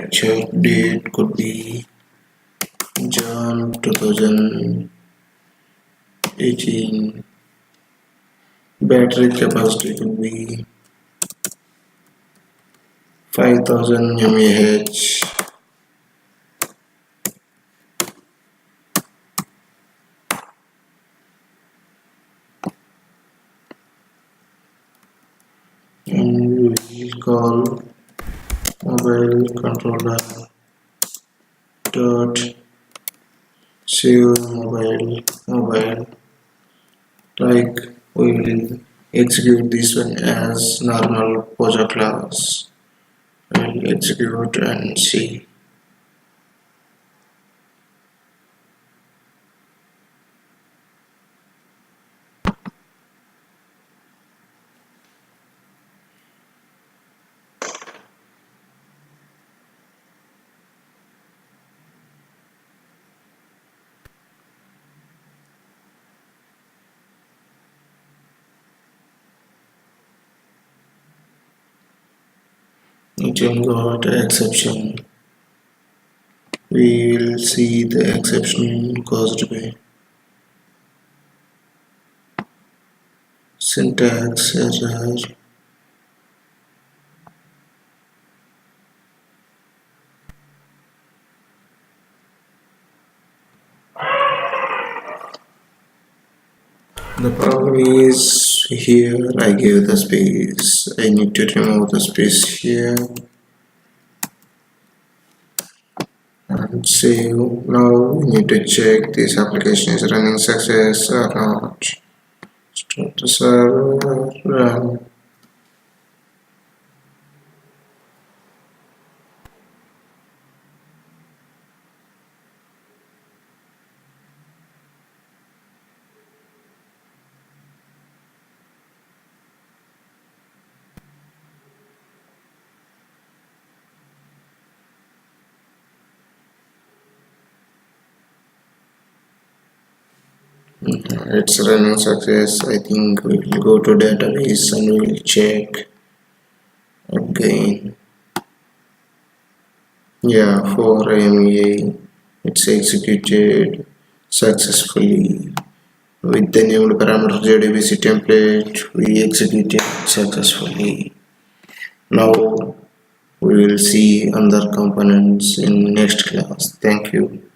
manufacture date could be Jan 2018. Battery capacity could be 5000 mAh. And we will call mobile controller dot save mobile, like we will execute this one as normal Poja class. I'll execute and see. It got exception. We will see the exception caused by syntax error. The problem is here I gave the space. I need to remove the space here and save. Now we need to check this application is running success or not. Start the server, run. It's running success. I think we will go to database and we will check again. Yeah, for MA it's executed successfully with the named parameter JDBC template. We executed successfully. Now we will see other components in next class. Thank you.